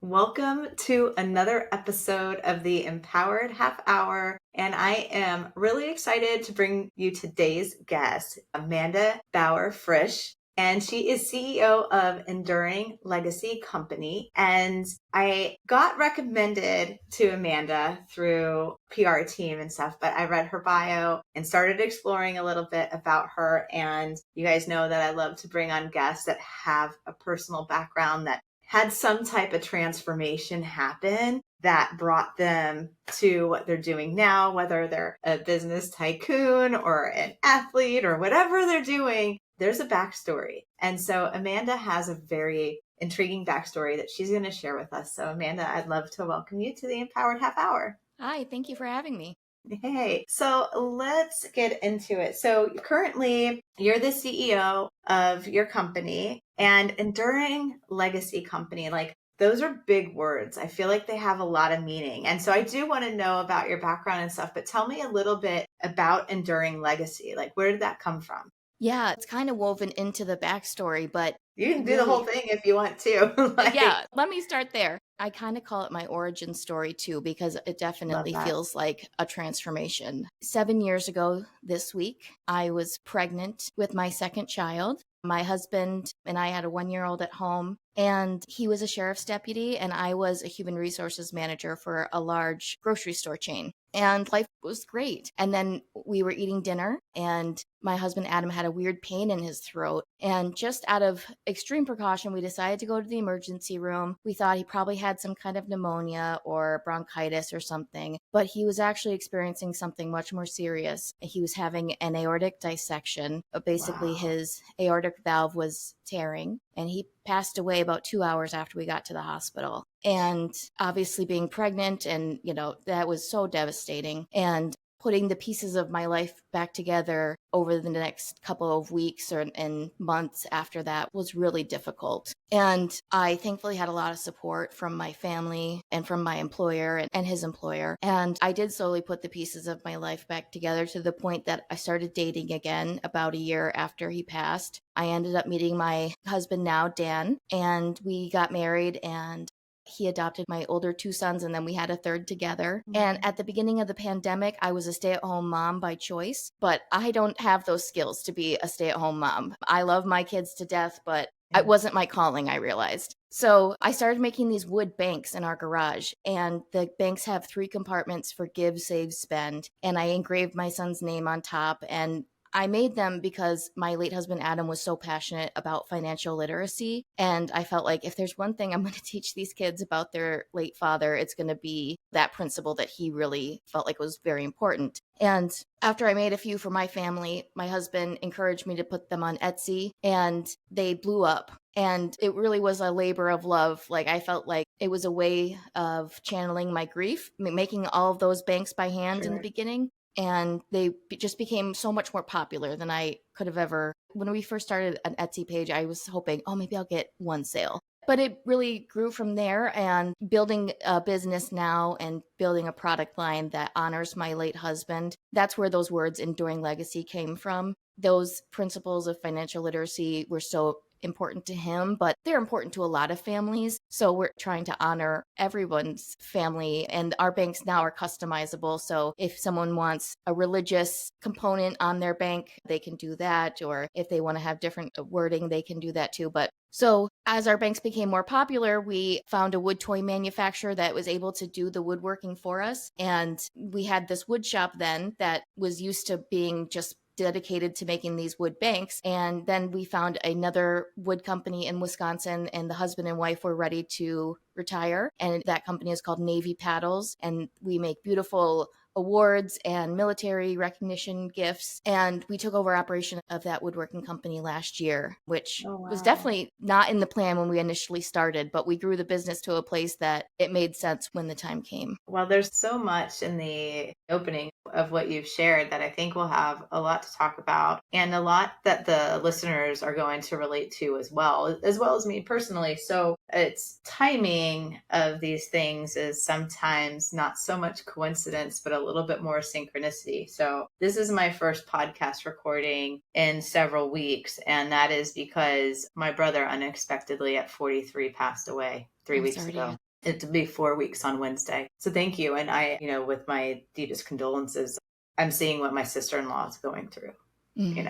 Welcome to another episode of the Empowered Half Hour. And I am really excited to bring you today's guest, Amanda Bauer-Frisch. And she is CEO of Enduring Legacy Company. And I got recommended to Amanda through PR team and stuff, but I read her bio and started exploring a little bit about her. And you guys know that I love to bring on guests that have a personal background that had some type of transformation happen that brought them to what they're doing now, whether they're a business tycoon or an athlete or whatever they're doing, there's a backstory. And so Amanda has a very intriguing backstory that she's going to share with us. So Amanda, I'd love to welcome you to the Empowered Half Hour. Hi, thank you for having me. Hey, so let's get into it. So currently you're the CEO of your company and Enduring Legacy Company. Like those are big words. I feel like they have a lot of meaning. And so I do want to know about your background and stuff, but tell me a little bit about Enduring Legacy. Like where did that come from? Yeah, it's kind of woven into the backstory, but You can do the whole thing if you want to. yeah, let me start there. I kind of call it my origin story too, because it definitely feels like a transformation. 7 years ago this week, I was pregnant with my second child. My husband and I had a 1-year-old at home, and he was a sheriff's deputy, and I was a human resources manager for a large grocery store chain. And life was great. And then we were eating dinner, and my husband, Adam, had a weird pain in his throat. And just out of extreme precaution, we decided to go to the emergency room. We thought he probably had some kind of pneumonia or bronchitis or something, but he was actually experiencing something much more serious. He was having an aortic dissection. Basically, his aortic valve was tearing, and he passed away about 2 hours after we got to the hospital. And obviously being pregnant, and that was so devastating. And putting the pieces of my life back together over the next couple of weeks and months after that was really difficult. And I thankfully had a lot of support from my family and from my employer and his employer. And I did slowly put the pieces of my life back together to the point that I started dating again about a year after he passed. I ended up meeting my husband now, Dan, and we got married, and he adopted my older 2 sons, and then we had a third together. Mm-hmm. And at the beginning of the pandemic, I was a stay-at-home mom by choice, but I don't have those skills to be a stay-at-home mom. I love my kids to death, but it wasn't my calling, I realized. So I started making these wood banks in our garage, and the banks have 3 compartments for give, save, spend. And I engraved my son's name on top, and I made them because my late husband, Adam, was so passionate about financial literacy. And I felt like if there's one thing I'm going to teach these kids about their late father, it's going to be that principle that he really felt like was very important. And after I made a few for my family, my husband encouraged me to put them on Etsy, and they blew up. And it really was a labor of love. Like I felt like it was a way of channeling my grief, making all of those banks by hand in the beginning. And they just became so much more popular than I could have ever. When we first started an Etsy page, I was hoping, maybe I'll get one sale. But it really grew from there, and building a business now and building a product line that honors my late husband. That's where those words Enduring Legacy came from. Those principles of financial literacy were so important to him, but they're important to a lot of families. So we're trying to honor everyone's family, and our banks now are customizable. So if someone wants a religious component on their bank, they can do that. Or if they want to have different wording, they can do that too. But so as our banks became more popular, we found a wood toy manufacturer that was able to do the woodworking for us. And we had this wood shop then that was used to being just dedicated to making these wood banks. And then we found another wood company in Wisconsin, and the husband and wife were ready to retire. And that company is called Navy Paddles. And we make beautiful awards and military recognition gifts. And we took over operation of that woodworking company last year, which was definitely not in the plan when we initially started, but we grew the business to a place that it made sense when the time came. Well, there's so much in the opening of what you've shared that I think we'll have a lot to talk about, and a lot that the listeners are going to relate to as well as me personally. So it's timing of these things is sometimes not so much coincidence, but a little bit more synchronicity. So this is my first podcast recording in several weeks, and that is because my brother unexpectedly at 43 passed away 3 weeks ago. It'll be 4 weeks on Wednesday. So thank you. And I, with my deepest condolences, I'm seeing what my sister-in-law is going through.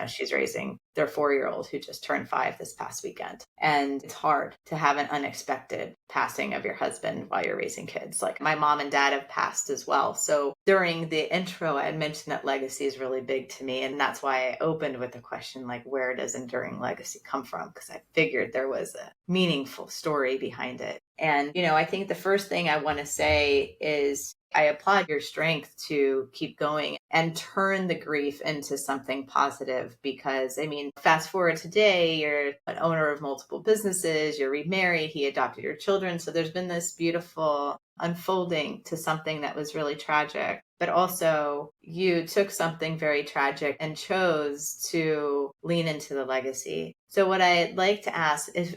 She's raising their 4-year-old who just turned 5 this past weekend. And it's hard to have an unexpected passing of your husband while you're raising kids. Like my mom and dad have passed as well. So during the intro, I had mentioned that legacy is really big to me. And that's why I opened with the question, like, where does enduring legacy come from? Because I figured there was a meaningful story behind it. And, I think the first thing I want to say is I applaud your strength to keep going and turn the grief into something positive because, fast forward today, you're an owner of multiple businesses, you're remarried, he adopted your children. So there's been this beautiful unfolding to something that was really tragic. But also you took something very tragic and chose to lean into the legacy. So what I'd like to ask is,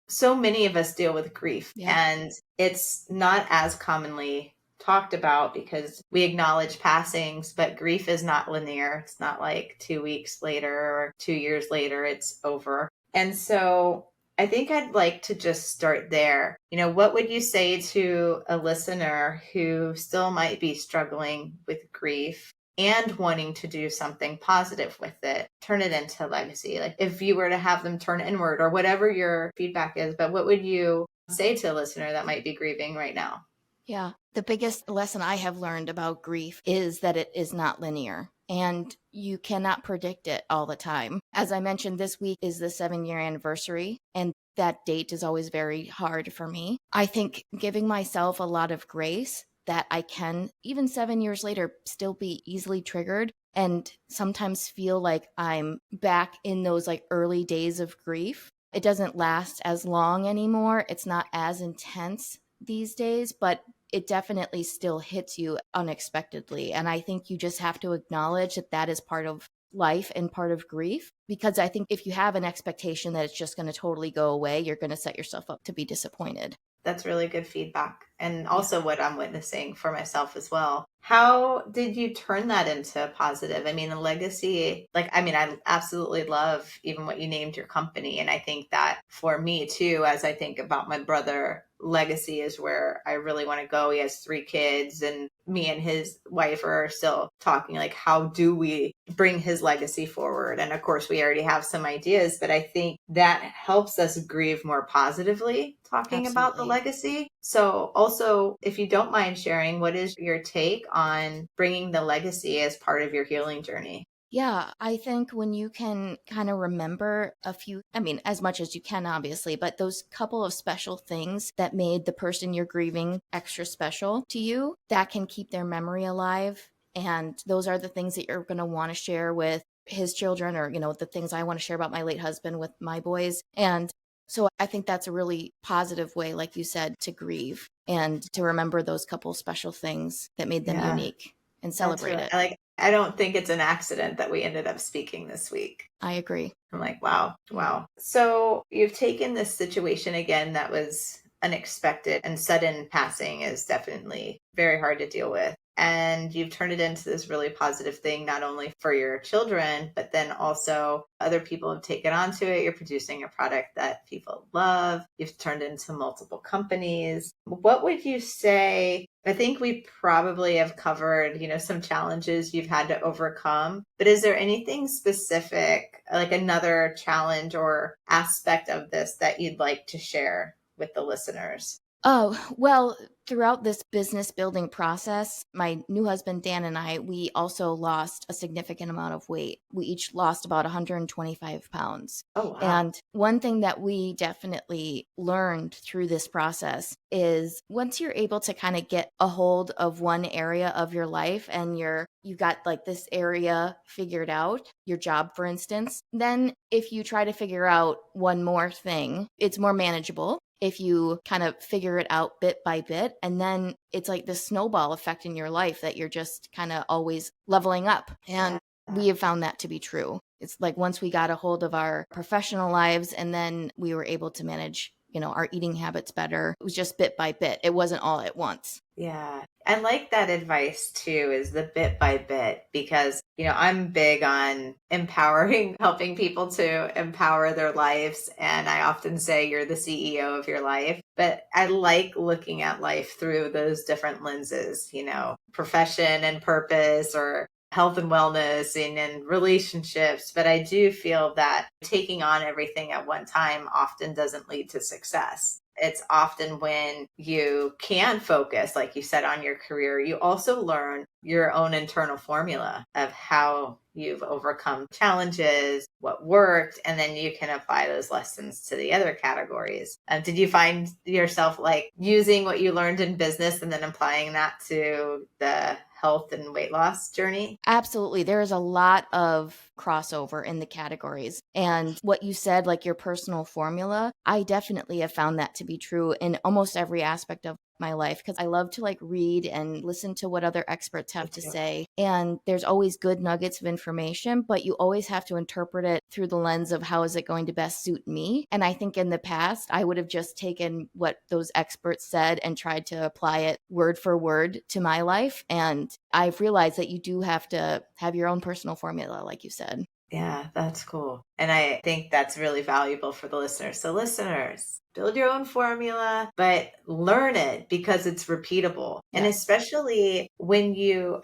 so many of us deal with grief, and it's not as commonly talked about because we acknowledge passings, but grief is not linear. It's not like 2 weeks later or 2 years later, it's over. And so I think I'd like to just start there. What would you say to a listener who still might be struggling with grief and wanting to do something positive with it, turn it into legacy? Like if you were to have them turn inward or whatever your feedback is, but what would you say to a listener that might be grieving right now? Yeah. The biggest lesson I have learned about grief is that it is not linear and you cannot predict it all the time. As I mentioned, this week is the 7-year anniversary, and that date is always very hard for me. I think giving myself a lot of grace that I can, even 7 years later, still be easily triggered and sometimes feel like I'm back in those like early days of grief. It doesn't last as long anymore. It's not as intense these days, but it definitely still hits you unexpectedly. And I think you just have to acknowledge that that is part of life and part of grief, because I think if you have an expectation that it's just going to totally go away, you're going to set yourself up to be disappointed. That's really good feedback. And also what I'm witnessing for myself as well. How did you turn that into positive? A legacy, I absolutely love even what you named your company. And I think that for me too, as I think about my brother, legacy is where I really want to go. He has 3 kids and me and his wife are still talking, like, how do we bring his legacy forward? And of course, we already have some ideas, but I think that helps us grieve more positively talking about the legacy. So also, if you don't mind sharing, what is your take on bringing the legacy as part of your healing journey? Yeah, I think when you can kind of remember a few, as much as you can, obviously, but those couple of special things that made the person you're grieving extra special to you, that can keep their memory alive. And those are the things that you're going to want to share with his children, or, the things I want to share about my late husband with my boys. And so I think that's a really positive way, like you said, to grieve and to remember those couple special things that made them unique and celebrate it. I don't think it's an accident that we ended up speaking this week. I agree. I'm like, wow. So you've taken this situation again that was unexpected, and sudden passing is definitely very hard to deal with. And you've turned it into this really positive thing, not only for your children, but then also other people have taken onto it. You're producing a product that people love. You've turned into multiple companies. What would you say? I think we probably have covered, some challenges you've had to overcome, but is there anything specific, like another challenge or aspect of this that you'd like to share with the listeners? Oh, well, throughout this business building process, my new husband, Dan, and I, we also lost a significant amount of weight. We each lost about 125 pounds. Oh, wow. And one thing that we definitely learned through this process is once you're able to kind of get a hold of one area of your life and you got like this area figured out, your job, for instance, then if you try to figure out one more thing, it's more manageable. If you kind of figure it out bit by bit, and then it's like this snowball effect in your life that you're just kind of always leveling up. And we have found that to be true. It's like once we got a hold of our professional lives, and then we were able to manage our eating habits better. It was just bit by bit. It wasn't all at once. Yeah. I like that advice too, is the bit by bit, because, I'm big on empowering, helping people to empower their lives. And I often say you're the CEO of your life, but I like looking at life through those different lenses, profession and purpose, or health and wellness, and relationships. But I do feel that taking on everything at one time often doesn't lead to success. It's often when you can focus, like you said, on your career, you also learn your own internal formula of how you've overcome challenges, what worked, and then you can apply those lessons to the other categories. Did you find yourself like using what you learned in business and then applying that to the health and weight loss journey? Absolutely. There is a lot of crossover in the categories. And what you said, like your personal formula, I definitely have found that to be true in almost every aspect of my life, because I love to like read and listen to what other experts have to say. And there's always good nuggets of information, but you always have to interpret it through the lens of how is it going to best suit me. And I think in the past, I would have just taken what those experts said and tried to apply it word for word to my life. And I've realized that you do have to have your own personal formula, like you said. Yeah, that's cool. And I think that's really valuable for the listeners. So, listeners, build your own formula, but learn it because it's repeatable. And Yes. especially when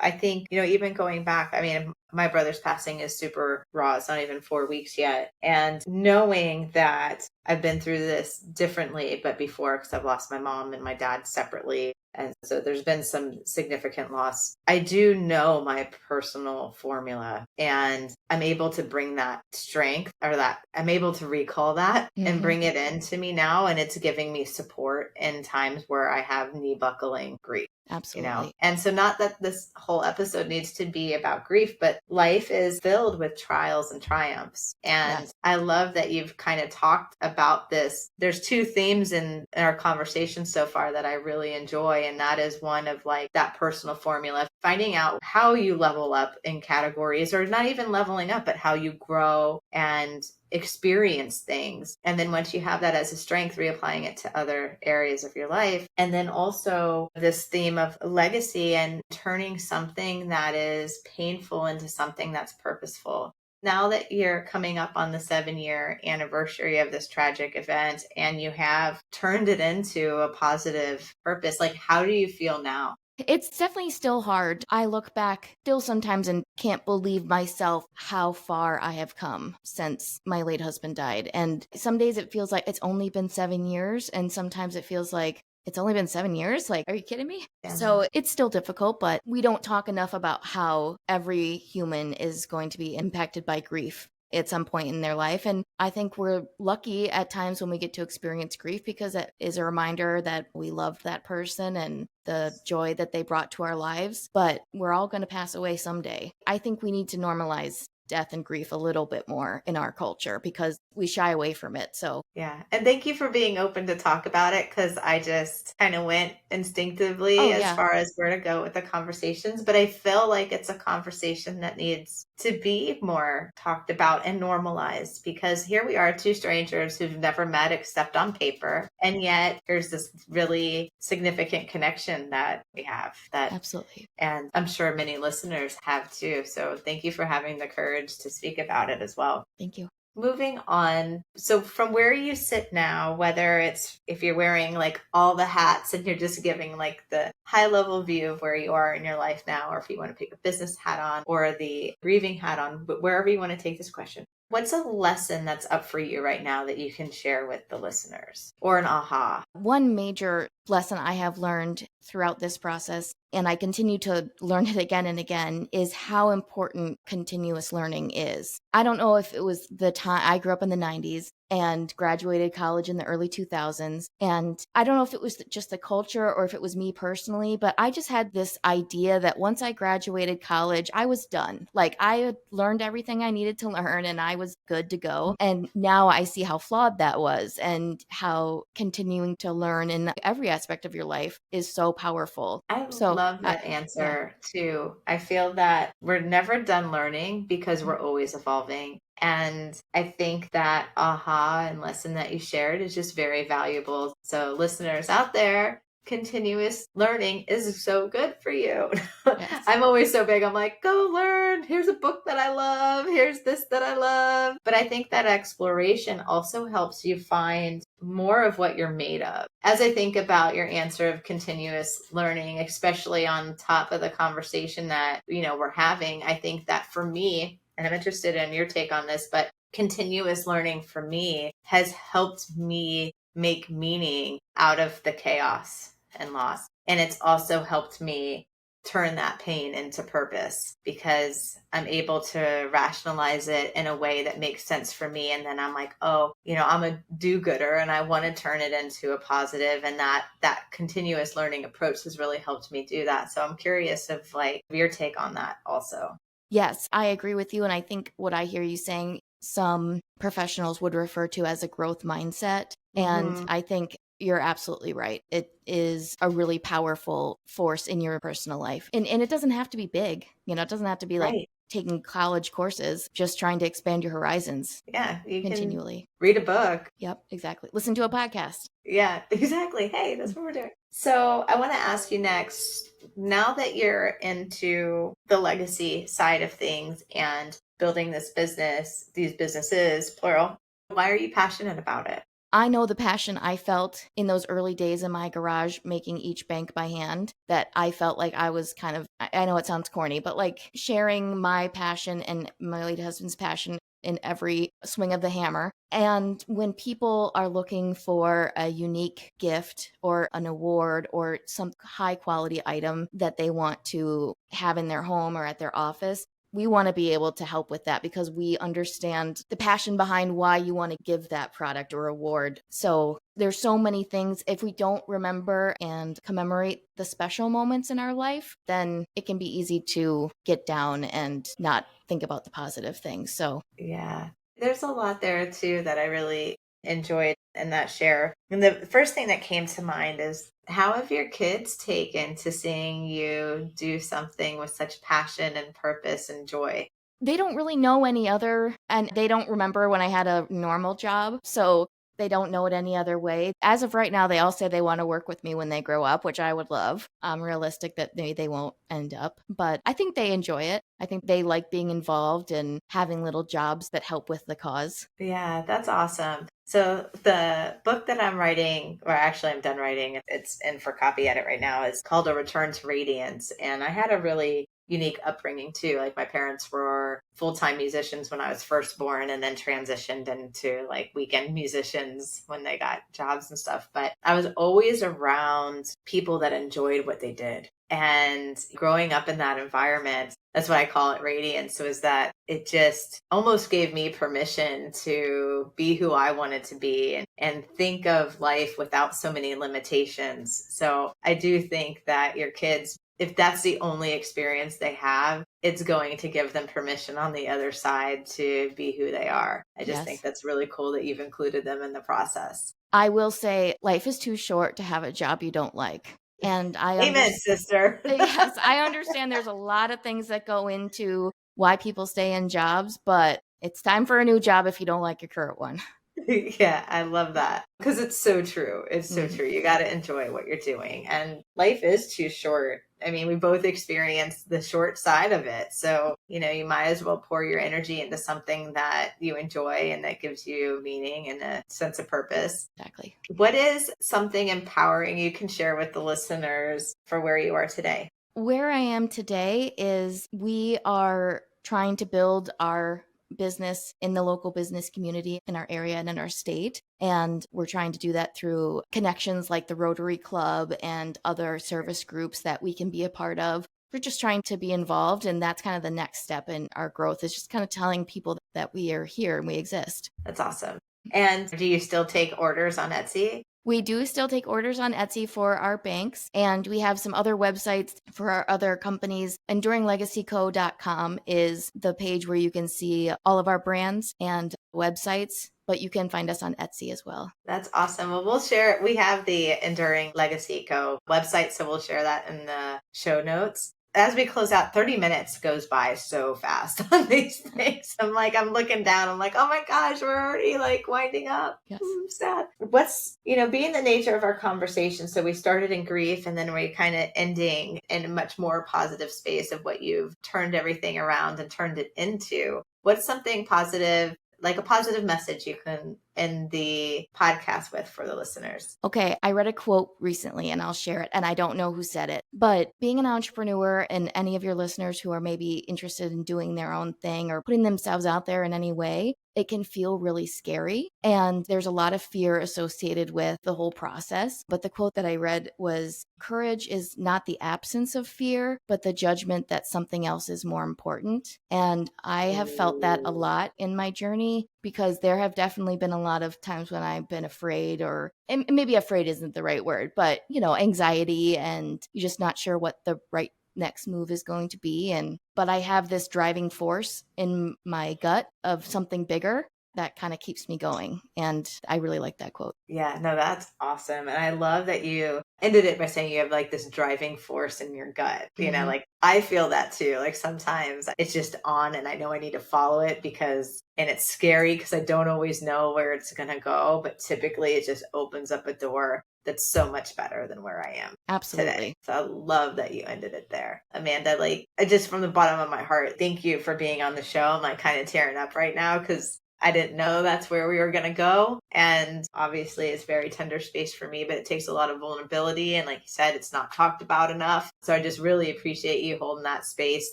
I think, even going back, I mean, my brother's passing is super raw. It's not even 4 weeks yet. And knowing that I've been through this differently, but before, because I've lost my mom and my dad separately. And so there's been some significant loss. I do know my personal formula, and I'm able to bring that strength, or that I'm able to recall that and bring it into me now. And it's giving me support in times where I have knee buckling grief. Absolutely. And so, not that this whole episode needs to be about grief, but life is filled with trials and triumphs. And Yes. I love that you've kind of talked about this. There's two themes in our conversation so far that I really enjoy. And that is one of like that personal formula, finding out how you level up in categories, or not even leveling up, but how you grow and experience things. And then once you have that as a strength, reapplying it to other areas of your life. And then also this theme of legacy and turning something that is painful into something that's purposeful. Now that you're coming up on the 7-year anniversary of this tragic event, and you have turned it into a positive purpose, like, how do you feel now? It's definitely still hard. I look back still sometimes and can't believe myself how far I have come since my late husband died. And some days it feels like it's only been 7 years, and sometimes it feels like it's only been 7 years. Like, are you kidding me? Yeah. So it's still difficult, but we don't talk enough about how every human is going to be impacted by grief at some point in their life. And I think we're lucky at times when we get to experience grief, because it is a reminder that we loved that person and the joy that they brought to our lives. But we're all going to pass away someday. I think we need to normalize death and grief a little bit more in our culture, because we shy away from it. So yeah. And thank you for being open to talk about it, because I just kind of went instinctively as far as where to go with the conversations. But I feel like it's a conversation that needs to be more talked about and normalized, because here we are, two strangers who've never met except on paper. And yet there's this really significant connection that we have. That Absolutely. And I'm sure many listeners have too. So thank you for having the courage to speak about it as well. Thank you. Moving on. So from where you sit now, whether it's if you're wearing like all the hats and you're just giving like the high level view of where you are in your life now, or if you want to pick a business hat on or the grieving hat on, but wherever you want to take this question, what's a lesson that's up for you right now that you can share with the listeners, or an aha? One major lesson I have learned throughout this process, and I continue to learn it again and again, is how important continuous learning is. I don't know if it was the time I grew up in the 90s and graduated college in the early 2000s. And I don't know if it was just the culture or if it was me personally, but I just had this idea that once I graduated college, I was done. Like, I had learned everything I needed to learn and I was good to go. And now I see how flawed that was, and how continuing to learn in every aspect of your life is so powerful. I love that answer too. I feel that we're never done learning because we're always evolving. And I think that aha and lesson that you shared is just very valuable. So, listeners out there, continuous learning is so good for you. Yes. I'm always so big. I'm like, go learn. Here's a book that I love. Here's this that I love. But I think that exploration also helps you find more of what you're made of. As I think about your answer of continuous learning, especially on top of the conversation that, we're having, I think that for me, and I'm interested in your take on this, but continuous learning for me has helped me make meaning out of the chaos and loss. And it's also helped me turn that pain into purpose because I'm able to rationalize it in a way that makes sense for me. And then I'm like, oh, I'm a do-gooder and I want to turn it into a positive. And that continuous learning approach has really helped me do that. So I'm curious of like your take on that also. Yes, I agree with you. And I think what I hear you saying, some professionals would refer to as a growth mindset. And I think you're absolutely right. It is a really powerful force in your personal life. And it doesn't have to be big. It doesn't have to be like taking college courses, just trying to expand your horizons. Yeah, you continually. Can read a book. Yep, exactly. Listen to a podcast. Yeah, exactly. Hey, that's what we're doing. So I want to ask you next, now that you're into the legacy side of things and building this business, these businesses, plural, why are you passionate about it? I know the passion I felt in those early days in my garage making each bank by hand, that I felt like I was kind of, I know it sounds corny, but like sharing my passion and my late husband's passion in every swing of the hammer. And when people are looking for a unique gift or an award or some high quality item that they want to have in their home or at their office, we want to be able to help with that because we understand the passion behind why you want to give that product or award. So there's so many things. If we don't remember and commemorate the special moments in our life, then it can be easy to get down and not think about the positive things. So yeah, there's a lot there too that I really enjoyed in that share. And the first thing that came to mind is, how have your kids taken to seeing you do something with such passion and purpose and joy? They don't really know any other, and they don't remember when I had a normal job. So they don't know it any other way. As of right now, they all say they want to work with me when they grow up, which I would love. I'm realistic that maybe they won't end up, but I think they enjoy it. I think they like being involved and having little jobs that help with the cause. Yeah, that's awesome. So the book that I'm writing, or actually I'm done writing, it's in for copy edit right now, is called A Return to Radiance. And I had a really unique upbringing too. Like my parents were full-time musicians when I was first born and then transitioned into like weekend musicians when they got jobs and stuff. But I was always around people that enjoyed what they did. And growing up in that environment, that's why I call it radiance. So is that it just almost gave me permission to be who I wanted to be and think of life without so many limitations. So I do think that your kids, if that's the only experience they have, it's going to give them permission on the other side to be who they are. I just think that's really cool that you've included them in the process. I will say life is too short to have a job you don't like. And I Amen, sister. Yes, I understand there's a lot of things that go into why people stay in jobs, but it's time for a new job if you don't like your current one. Yeah, I love that because it's so true. It's so true. You got to enjoy what you're doing, and life is too short. I mean, we both experience the short side of it. So, you might as well pour your energy into something that you enjoy and that gives you meaning and a sense of purpose. Exactly. What is something empowering you can share with the listeners for where you are today? Where I am today is we are trying to build our business in the local business community in our area and in our state. And we're trying to do that through connections like the Rotary Club and other service groups that we can be a part of. We're just trying to be involved. And that's kind of the next step in our growth, is just kind of telling people that we are here and we exist. That's awesome. And do you still take orders on Etsy? We do still take orders on Etsy for our banks, and we have some other websites for our other companies. EnduringLegacyCo.com is the page where you can see all of our brands and websites, but you can find us on Etsy as well. That's awesome. Well, we'll share it. We have the Enduring Legacy Co. website, so we'll share that in the show notes. as we close out, 30 minutes goes by so fast on these things. I'm looking down. I'm like, oh my gosh, we're already like winding up. Yes. I'm sad. What's, being the nature of our conversation. So we started in grief and then we're kind of ending in a much more positive space of what you've turned everything around and turned it into. What's something positive, like a positive message you can end the podcast with for the listeners? Okay, I read a quote recently and I'll share it, and I don't know who said it, but being an entrepreneur, and any of your listeners who are maybe interested in doing their own thing or putting themselves out there in any way, it can feel really scary. And there's a lot of fear associated with the whole process. But the quote that I read was, courage is not the absence of fear, but the judgment that something else is more important. And I have felt that a lot in my journey, because there have definitely been a lot of times when I've been afraid, or and maybe afraid isn't the right word, but anxiety, and you're just not sure what the right next move is going to be. But I have this driving force in my gut of something bigger that kind of keeps me going. And I really like that quote. Yeah, no, that's awesome. And I love that you ended it by saying you have like this driving force in your gut. Like I feel that too. Like sometimes it's just on and I know I need to follow it and it's scary because I don't always know where it's going to go. But typically it just opens up a door that's so much better than where I am. Absolutely. Today. So I love that you ended it there. Amanda, like just from the bottom of my heart, thank you for being on the show. I'm like kind of tearing up right now because I didn't know that's where we were going to go. And obviously it's very tender space for me, but it takes a lot of vulnerability. And like you said, it's not talked about enough. So I just really appreciate you holding that space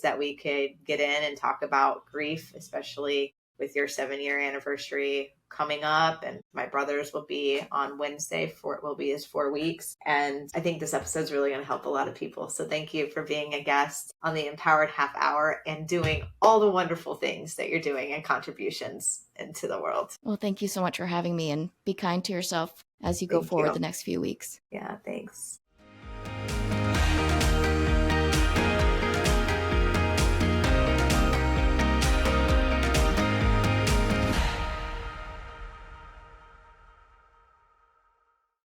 that we could get in and talk about grief, especially with your 7-year anniversary coming up. And my brother's will be on Wednesday, will be his 4 weeks. And I think this episode's really going to help a lot of people. So thank you for being a guest on the Empowered Half Hour and doing all the wonderful things that you're doing and contributions into the world. Well, thank you so much for having me, and be kind to yourself as you go forward the next few weeks. Yeah, thanks.